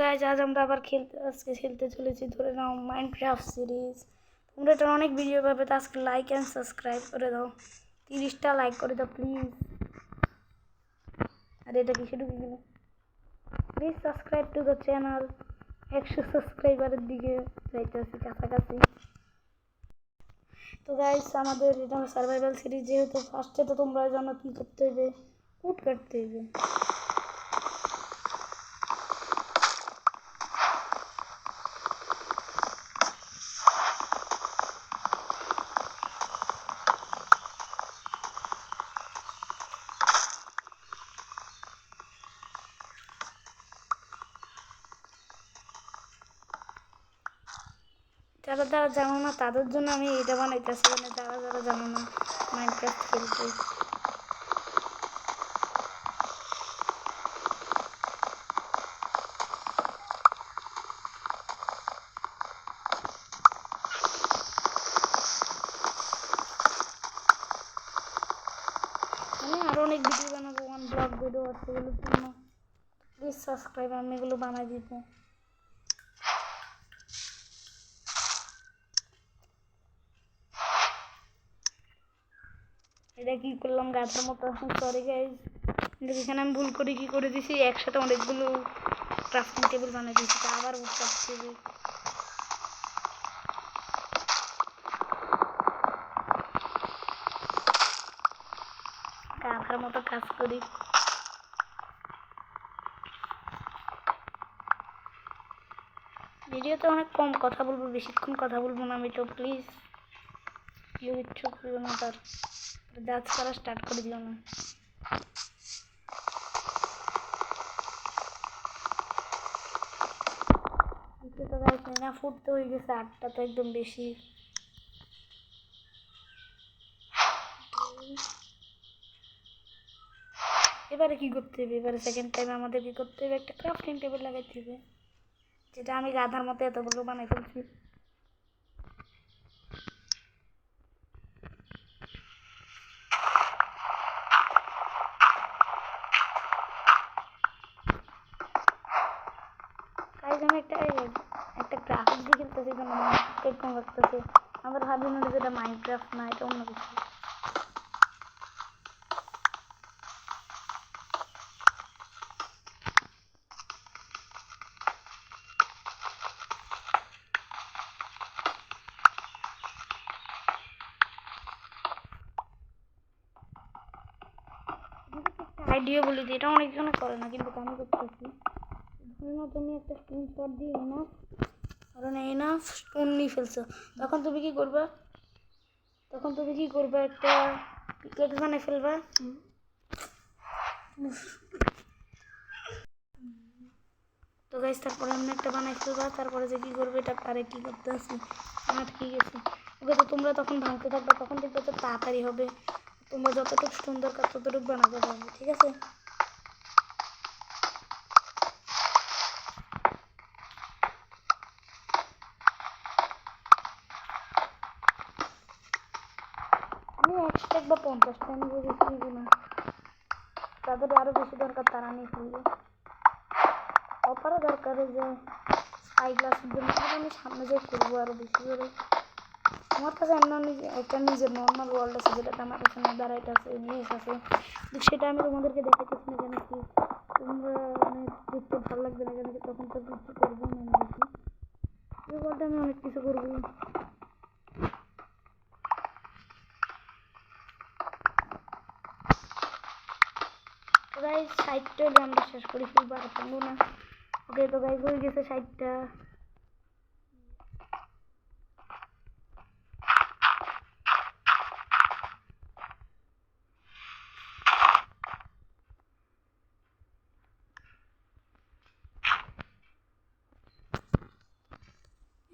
Guys আজ আমরা আবার আজকে খেলতে চলেছি ধরে নাও মাইনক্রাফট সিরিজ। তোমরা এটা অনেক ভিডিও পাবে, তো আজকে লাইক অ্যান্ড সাবস্ক্রাইব করে দাও, 30টা লাইক করে দাও প্লিজ। আর এটা কি শুরু গেল, please subscribe to the channel. 100 সাবস্ক্রাইবারের দিকে যাইতেছি কাছাকাছি। তো গাইজ আমাদের এটা সার্ভাইভাল সিরিজ, যেহেতু ফার্স্টে তো তোমরা জানো কী করতে হবে, উড কাটতে হবে। যারা যারা জানো না তাদের জন্য আমি এটা বানাইতেছি, মানে যারা যারা জানো না মাইনক্রাফট খেলতে। আমি আরও অনেক ভিডিও বানাবো, ওয়ান ব্লগ ভিডিও আছে, এগুলোর জন্য প্লিজ সাবস্ক্রাইব, আমি এগুলো বানাই দিব। এটা কি করলাম গাছের মতো, সরি গাইজ। কিন্তু এখানে আমি ভুল করে কি করে দিছি, একসাথে অনেকগুলো ক্রাফটিং টেবিল বানিয়ে দিয়েছি, তা আবার উঠতে হবে। গাধার মতো কাজ করি। ভিডিওতে অনেক কম কথা বলবো, বেশিক্ষণ কথা বলবো না আমি, তো প্লিজ কেউ ইচ্ছু করিও না, তার জাজ করা স্টার্ট করে দিও না। তো গাইস না ফুটতে হয়ে গেছে 8টা, তো একদম বেশি। এবারে কি করতে হবে, এবারে সেকেন্ড টাইম আমাদের কি করতে হবে, একটা ক্রাফটিং টেবিল লাগাইতে হবে, যেটা আমি গাধার মতো এতগুলো বানাই ফেলছি। আমি একটা গ্রাফিক দিয়ে খেলতেছি, এরকম লাগতেছে। আমার ভাবি না যেটা মাইনক্রাফট না, এটা অন্য কিছু। আইডিয়া বলে দিই, এটা অনেকজনে করে না, কিন্তু আমি করতেছি। ধরে নাও তুমি একটা স্ক্রিনশট দিয়ে কারণ এই না স্টোন নিয়ে ফেলছো, তখন তুমি কি করবা, একটা পিকেক্স বানিয়ে ফেলবা। তো গাইস তারপরে এমনি একটা বানাই ফেলবা, তারপরে যে কি করবে এটা পারে কি করতে আসি আমার ঠিক আছে। ওকে, তো তোমরা তখন ভাঙতে থাকবে, তখন দেখবে তো তাড়াতাড়ি হবে, তোমরা যতটুকু স্টোন দরকার ততটুকু বানাতে পারবে, ঠিক আছে। আমি 1 বা 50টা নিয়ে বেশি দিব না, তাদের আরও বেশি দরকার তারা নিয়ে ফেলবে। অপারও দরকার যে স্কাই গ্লাসের জন্য, আমি সামনে যে করবো আরও বেশি করে। আমার কাছে একটা নিজের নর্মাল ওয়ার্ল্ড আছে, যেটাতে আমার কাছে নেদারাইট আছে, নিউজ আছে, কিন্তু সেটা আমি তোমাদেরকে দেখাইতেছি না, কেন কি তোমরা মানে দেখতে ভালো লাগবে না, কেন কি তখন তো কিছু করবো না। আমি দেখি এই ওয়ার্ল্ডে আমি অনেক কিছু করবো। প্রায় 60টা আমরা শেষ করে ফেলবো, আর পারবো না। ওকে, তো গাইজ হয়ে গেছে 60টা।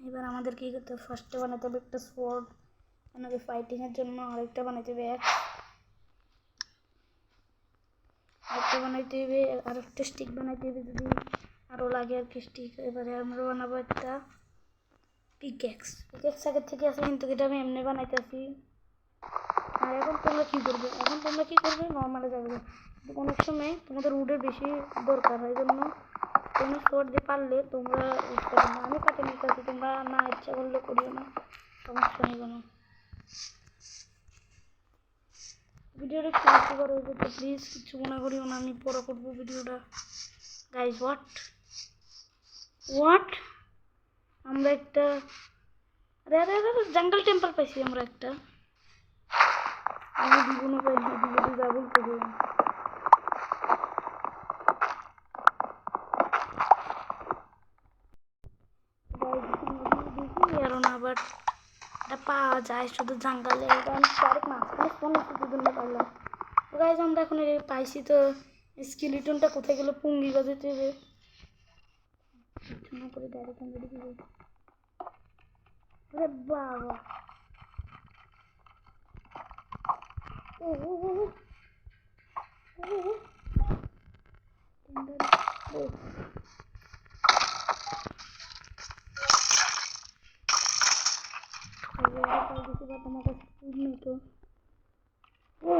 এবার আমাদের কি করতে হবে, ফার্স্টে বানাতে হবে একটা সোয়ার্ড, আমাকে ফাইটিংয়ের জন্য আরেকটা বানাতে হবে আরেকটা বানাইতে হবে, আর একটা স্টিক বানাইতে হবে যদি আরও লাগে আর কি স্টিক। এবারে আমরা বানাবো একটা পিকেক্স আগের থেকে আছে, কিন্তু এটা আমি এমনি বানাইতেছি। আর এখন তোমরা কী করবে, নর্মালে যাবে, কিন্তু অনেক সময় তোমাদের উডের বেশি দরকার হয়, জন্য কোনো শর্ট দিয়ে পারলে তোমরা উঠতে পারো না, আমি কাটে নিতেছি, তোমরা না ইচ্ছা করলে করিও না, সমস্যা নেই কোনো। ভিডিওটা একটু বেশি বড় হয়ে যেত, প্লিজ কিছু মনে করিও না, আমি বড় করবো ভিডিওটা। গাইজ হোয়াট আমরা একটা আরে আরে আরে জঙ্গল টেম্পল পাইছি আমরা একটা, আমি জীবনে পাইছি, জীবনে যাবো করবো। দেখি আরো না, বাট এটা পাওয়া যায় শুধু জঙ্গলে, আমি ডাইরেক্ট মাঝখানে ফোন জন্য পারলাম। তো গাইজ আমরা এখন পাইছি, তো স্কেলিটনটা কোথায় গেলো, পুঙ্গি বাজাতে হবে না করে ডাইরেক্ট আমরা দেখি। আরে বাবা ও ও ও ও তোমার কাছে নেই তো। ও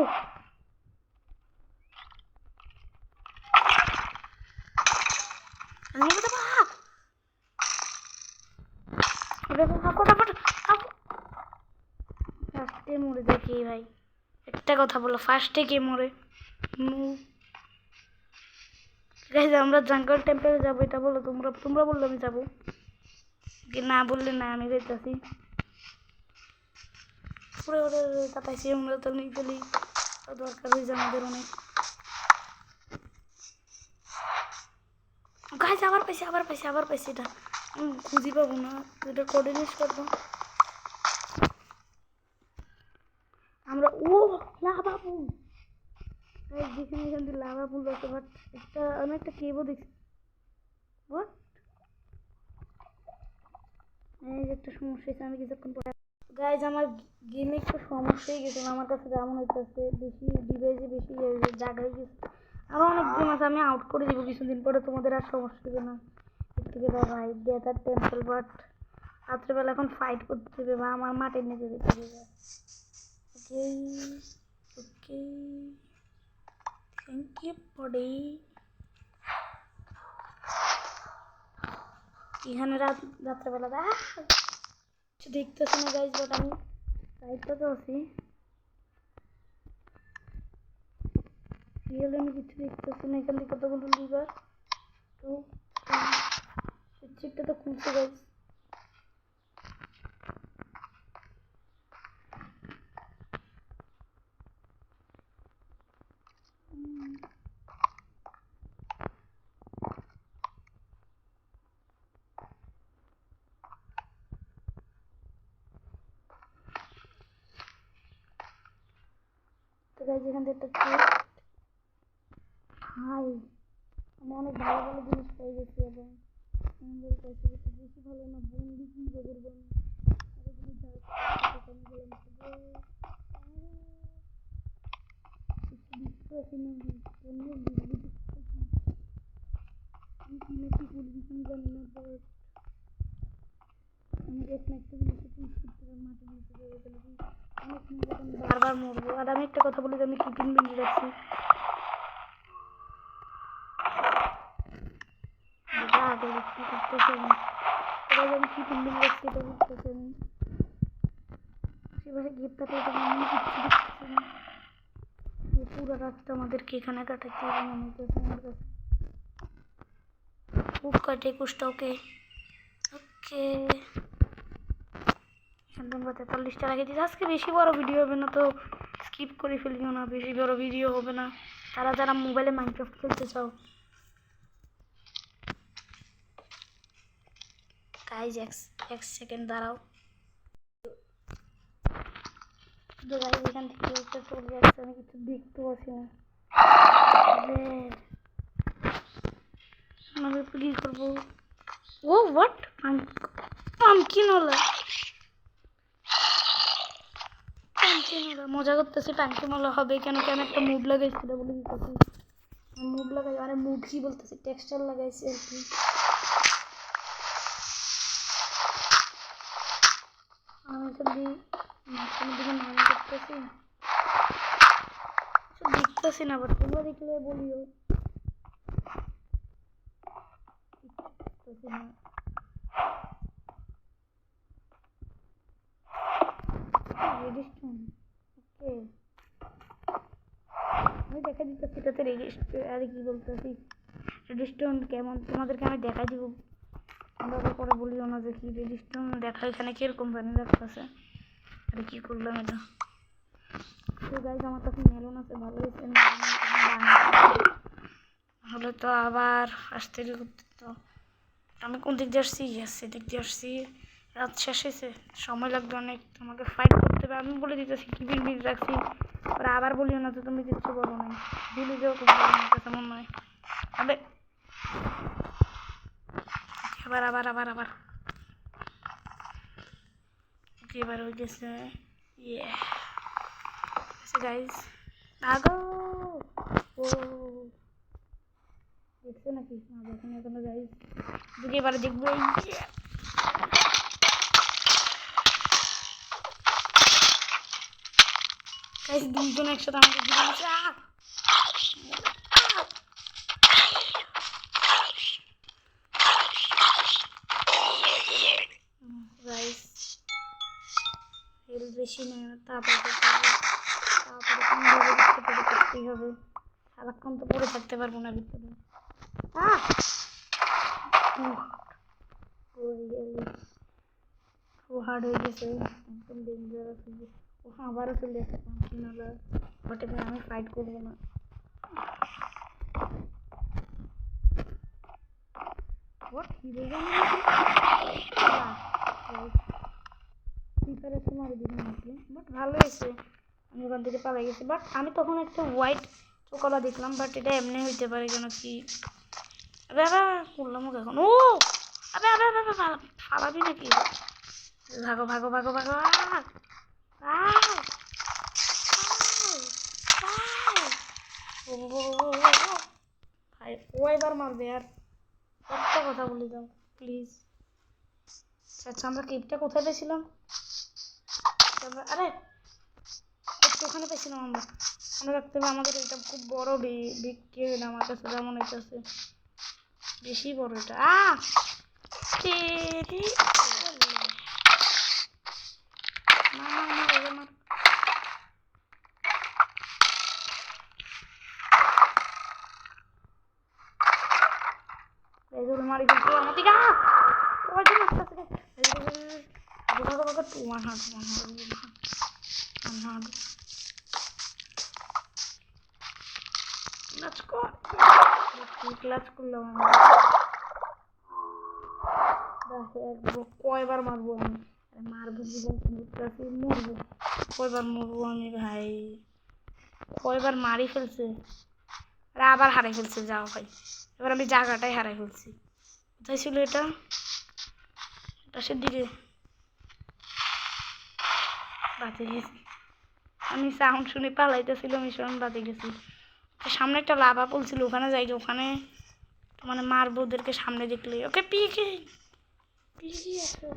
ফার্স্টে মরে দেখি ভাই, একটা কথা বলো, ফার্স্টে কে মরে? গাইজ আমরা জঙ্গল টেম্পলে যাবো, এটা বলো তোমরা, তোমরা বললো আমি যাবো, কি না বললে না আমি যাইতেছি। পুরো ওরে কাটাইছি আমরা, তো নিয়ে গেলি দরকার হয়েছে আমাদের অনেক। গাইজ আবার পাইছি এটা খুঁজি পাবো না, এটা কোঅর্ডিনেট করবো আমরা। ও লাভা ফুল, যেখানে এখান থেকে লাভা ফুল আছে, বাট একটা আমি একটা কেবও দেখছি। হোয়াট এই যে একটা সমস্যা হয়েছে, আমি কিছুক্ষণ পরে। গাইজ আমার গেমে একটু সমস্যা হয়ে গেছিল, আমার কাছে যেমন হইতেছে বেশি ডিভাইসে বেশি জায়গা হয়ে গেছে। আরও অনেক গেম আছে, আমি আউট করে দিব কিছুদিন পরে, তোমাদের আর সমস্যা হবে না। এর থেকে ভাই ডেজার্ট টেম্পল, বাট রাত্রেবেলা এখন ফাইট করতে হবে বা আমার মাটির নিচে যেতে হবে। ওকে ওকে থ্যাংক ইউ বডি। এখানে রাত্রেবেলা কিছু দেখতেছি না গাইজ, বাট আমি সাইডটা তো আছি, রিয়েল আমি কিছু দেখতেছি না। এখান থেকে কতগুলো লিভার, তো চিপটা তো খুলছে গাইজ। তো গাইজ এখান থেকে একটা হাই, আমি অনেক ভালো ভালো জিনিস পেয়ে গেছি, এবং সুন্দর কাছে বেশি ভালো না, বন্দি কি করবো আমি বারবার মরবো। আর আমি একটা কথা বলি, আমি টিফিন বিন্দি রাখছি, আগে কি করতেছি আমি, এবার আমি টিফিন বিন্দি রাখছি, এটা করতেছি আমি সেভাবে গিফটটা আমি কিচ্ছু দেখতেছি না। পুরো রাতটা আমাদেরকে এখানে কাটাতে হবে মনে হচ্ছে আমার কাছে। খুব কাটে কুষ্টা। ওকে ওকে একদম 43টা রেখে দিচ্ছি। আজকে বেশি বড় ভিডিও হবে না, তো স্কিপ করে ফেলিও না, বেশি বড় ভিডিও হবে না। তারা যারা মোবাইলে মাইনক্রাফট খেলতে চাও, গাইজ এক সেকেন্ড দাঁড়াও, গাইজ এখান থেকে একটা চলে যাচ্ছে, আমি কিছু দেখতে পাচ্ছি না। আমাদের প্লিজ করবো। ও হোয়াট পামকিন ওলা মজা করতেছে, টাঙ্কিমালা হবে কেন কি আমি একটা মুভ লাগাইছি, বলে দিতেছি মুভ লাগাই, মানে মুভ কি বলতেছি, টেক্সচার লাগাইছি আর কি। আমি এখানে মাঝখানের দিকে নাম করতেছি, দেখতেছি না, বাট তোমরা দেখলে বলিও। বুঝতেছি না। রেডিস্টোন ওকে আমি দেখা দিতেছি এটাতে আরে কি বলতেছি রেডিস্টোন কেমন তোমাদেরকে আমি দেখা দিব। আমরা পরে বলিও না যে কি রেডিস্টোন দেখা এখানে কিরকম জানি লাগতেছে। আরে কি করলাম এটা। তো গাইজ আমার কাছে মেলন আছে ভালো হয়েছে হলে তো আবার আসতে করতে তো আমি কোন দিক দিয়ে আসছি সেদিক দিয়ে আসছি। রাত শেষ হয়েছে সময় লাগবে অনেক তোমাকে ফাইট করতে হবে। আমি বলে দিতেছি কি বিল রাখছি ওরা আবার বলিও না তো তুমি কিচ্ছু বলো নাই ভুলে যাও তুমি তেমন নয়। আবে আবার আবার আবার আবার এবার হয়ে গেছে ইয়ে গাইজ আগো ও দেখছে নাকি না দেখেন এখনো গাইজ যদি এবারে দেখবো এই দুজন একসাথে আমাকে দিয়ে দিচ্ছে গাইজ হেল বেশি নেই তারপরে করতেই হবে সারাক্ষণ তো পড়ে থাকতে পারবো না ভিতরে হার্ড হয়ে গেছে একদম ডেঞ্জারাস হয়ে গেছে ও আবারও চলে আসছে বাট এবার আমি ফাইট করবো না। বাট ভালো হয়েছে আমি ওখান থেকে পালাই গেছি বাট আমি তখন একটা হোয়াইট চোকলা দেখলাম বাট এটা এমনি হইতে পারে কেন কি আরে আরে করলাম এখন ও আরে আরে আরে ফালাবি নাকি ভাগো ভাগো ভাগো ভাগো ভাই ও এবার মারবে আর একটা কথা বলে দাও প্লিজ। আচ্ছা আমরা কেকটা কোথায় পেয়েছিলাম আরে ওখানে পেয়েছিলাম আমরা মনে রাখতে হবে আমাদের এটা খুব বড় বিক্রি হইলো আমার কাছে যেমন এটা আছে বেশি বড় এটা মারি কিন্তু আমার দিকে কয়বার মারবো আমি মারবো জীবন মরবো কয়বার মরবো আমি ভাই কয়বার মারি ফেলছে আর আবার হারাই ফেলছে যাও ভাই এবার আমি জায়গাটাই হারাই ফেলছি কোথায় ছিল এটা পাশের দিকে বাঁচে গেছি আমি সাউন্ড শুনে পালাইতেছিলাম মিশন বাঁচে গেছি সামনে একটা লাভা পড়ছিল ওখানে যাই ওখানে মানে মারবো ওদেরকে সামনে দেখলে ওকে পিকে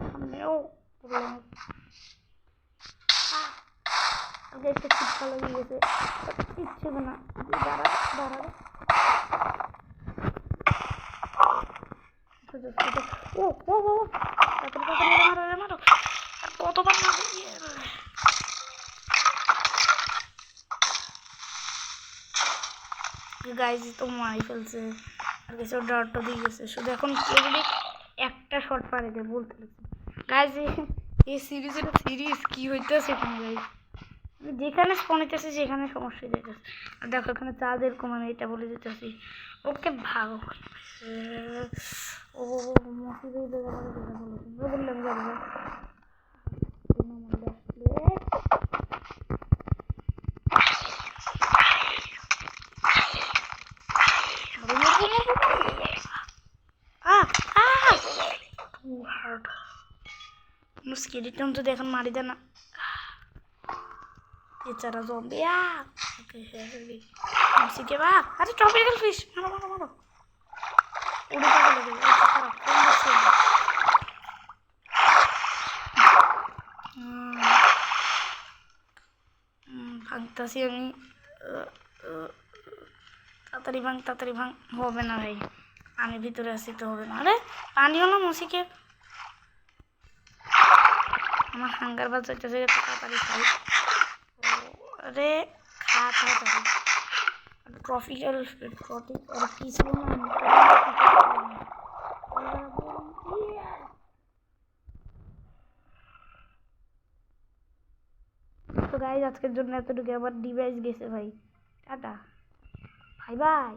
সামনে ও একটা চিৎকার লেগে গেছে কিচ্ছু না দাঁড়া দাঁড়াবে ও ও ও মারো কতবার গাইজ তো মারি ফেলছে আর কিছু ডরটা দিয়ে গেছে শুধু এখন একটা শট পারে যে বলতে গাইজ এই সিরিজের সিরিজ কি হইতেছে এখানে গাইজ যেখানে স্পন হইতেছে সেখানে সমস্যা যাইতেছে আর দেখো এখানে চাঁদের কম আমি এটা বলে দিতেছি ওকে ভাগো ও মসজিদে বললাম যাবো স্কেলিটন যদি এখন মারি দেয় না বেচারা জম্বি ওকে শিখে বা আরে ট্রপিক্যাল ফিশ মারো মারো মারো উড়ে চলে গেল খারাপ ভাঙতাছি আমি তাড়াতাড়ি ভাঙ হবে না ভাই আমি ভিতরে আসি তো হবে না। আরে পানি হলো মুসিকে, আমার হাঙ্গার বাজ চাইতেছে তাড়াতাড়ি খাই। আরে খা তাড়াতাড়ি। ট্রপিক্যাল ট্রপিক আর কি ছিল না, তো গাইজ আজকের জন্য এতটুকু। আবার ডিভাইস গেছে ভাই, টাটা, বাই বাই।